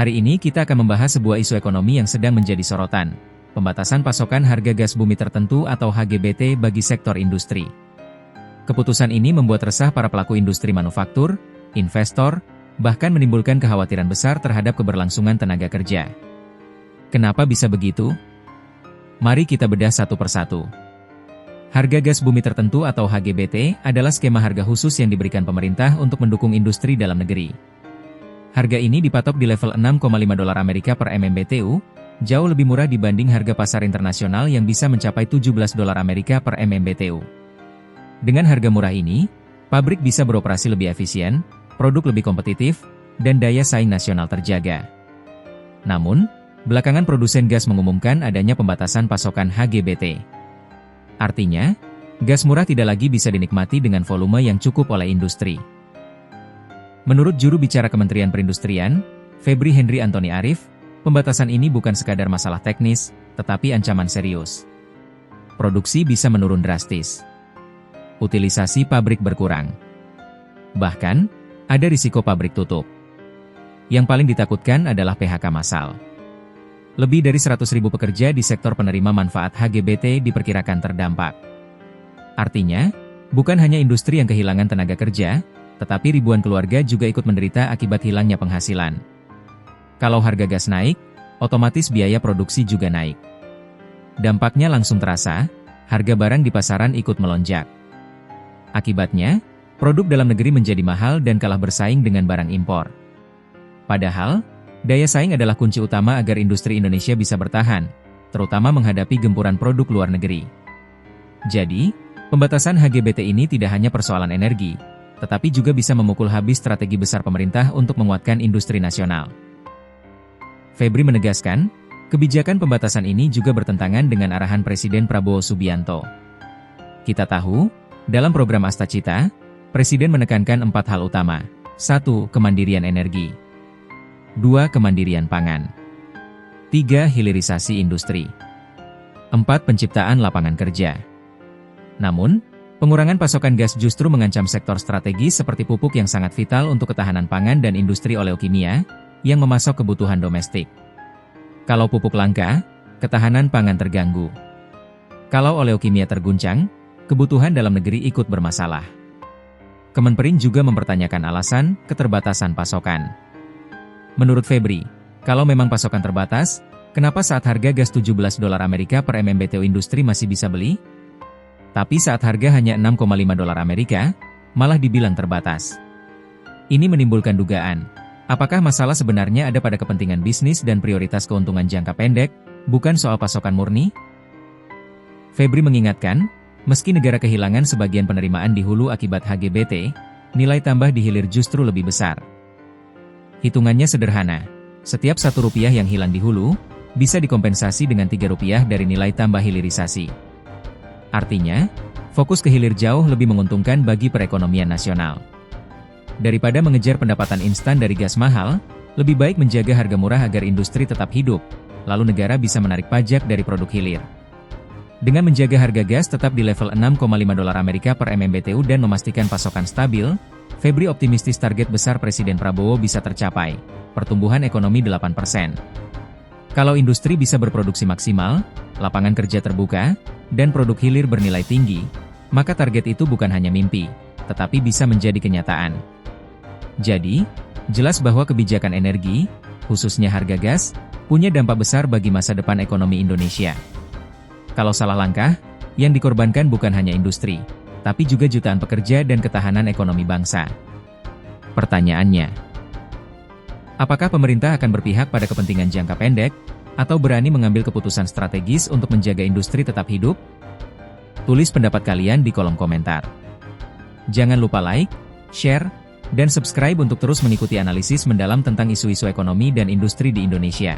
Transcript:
Hari ini kita akan membahas sebuah isu ekonomi yang sedang menjadi sorotan, pembatasan pasokan harga gas bumi tertentu atau HGBT bagi sektor industri. Keputusan ini membuat resah para pelaku industri manufaktur, investor, bahkan menimbulkan kekhawatiran besar terhadap keberlangsungan tenaga kerja. Kenapa bisa begitu? Mari kita bedah satu persatu. Harga gas bumi tertentu atau HGBT adalah skema harga khusus yang diberikan pemerintah untuk mendukung industri dalam negeri. Harga ini dipatok di level $6,5 Amerika per MMBTU, jauh lebih murah dibanding harga pasar internasional yang bisa mencapai $17 Amerika per MMBTU. Dengan harga murah ini, pabrik bisa beroperasi lebih efisien, produk lebih kompetitif, dan daya saing nasional terjaga. Namun, belakangan produsen gas mengumumkan adanya pembatasan pasokan HGBT. Artinya, gas murah tidak lagi bisa dinikmati dengan volume yang cukup oleh industri. Menurut juru bicara Kementerian Perindustrian, Febri Henry Antoni Arif, pembatasan ini bukan sekadar masalah teknis, tetapi ancaman serius. Produksi bisa menurun drastis. Utilisasi pabrik berkurang. Bahkan, ada risiko pabrik tutup. Yang paling ditakutkan adalah PHK massal. Lebih dari 100.000 pekerja di sektor penerima manfaat HGBT diperkirakan terdampak. Artinya, bukan hanya industri yang kehilangan tenaga kerja, tetapi ribuan keluarga juga ikut menderita akibat hilangnya penghasilan. Kalau harga gas naik, otomatis biaya produksi juga naik. Dampaknya langsung terasa, harga barang di pasaran ikut melonjak. Akibatnya, produk dalam negeri menjadi mahal dan kalah bersaing dengan barang impor. Padahal, daya saing adalah kunci utama agar industri Indonesia bisa bertahan, terutama menghadapi gempuran produk luar negeri. Jadi, pembatasan HGBT ini tidak hanya persoalan energi, tetapi juga bisa memukul habis strategi besar pemerintah untuk menguatkan industri nasional. Febri menegaskan, kebijakan pembatasan ini juga bertentangan dengan arahan Presiden Prabowo Subianto. Kita tahu, dalam program Astacita, Presiden menekankan 4 hal utama. 1. Kemandirian energi. 2. Kemandirian pangan. 3. Hilirisasi industri. 4. Penciptaan lapangan kerja. Namun, pengurangan pasokan gas justru mengancam sektor strategis seperti pupuk yang sangat vital untuk ketahanan pangan dan industri oleokimia, yang memasok kebutuhan domestik. Kalau pupuk langka, ketahanan pangan terganggu. Kalau oleokimia terguncang, kebutuhan dalam negeri ikut bermasalah. Kemenperin juga mempertanyakan alasan keterbatasan pasokan. Menurut Febri, kalau memang pasokan terbatas, kenapa saat harga gas $17 Amerika per MMBTU industri masih bisa beli? Tapi saat harga hanya $6,5 Amerika, malah dibilang terbatas. Ini menimbulkan dugaan, apakah masalah sebenarnya ada pada kepentingan bisnis dan prioritas keuntungan jangka pendek, bukan soal pasokan murni? Febri mengingatkan, meski negara kehilangan sebagian penerimaan di hulu akibat HGBT, nilai tambah di hilir justru lebih besar. Hitungannya sederhana, setiap Rp1 yang hilang di hulu, bisa dikompensasi dengan Rp3 dari nilai tambah hilirisasi. Artinya, fokus ke hilir jauh lebih menguntungkan bagi perekonomian nasional. Daripada mengejar pendapatan instan dari gas mahal, lebih baik menjaga harga murah agar industri tetap hidup, lalu negara bisa menarik pajak dari produk hilir. Dengan menjaga harga gas tetap di level $6,5 Amerika per MMBTU dan memastikan pasokan stabil, Febri optimistis target besar Presiden Prabowo bisa tercapai, pertumbuhan ekonomi 8%. Kalau industri bisa berproduksi maksimal, lapangan kerja terbuka, dan produk hilir bernilai tinggi, maka target itu bukan hanya mimpi, tetapi bisa menjadi kenyataan. Jadi, jelas bahwa kebijakan energi, khususnya harga gas, punya dampak besar bagi masa depan ekonomi Indonesia. Kalau salah langkah, yang dikorbankan bukan hanya industri, tapi juga jutaan pekerja dan ketahanan ekonomi bangsa. Pertanyaannya, apakah pemerintah akan berpihak pada kepentingan jangka pendek, atau berani mengambil keputusan strategis untuk menjaga industri tetap hidup? Tulis pendapat kalian di kolom komentar. Jangan lupa like, share, dan subscribe untuk terus mengikuti analisis mendalam tentang isu-isu ekonomi dan industri di Indonesia.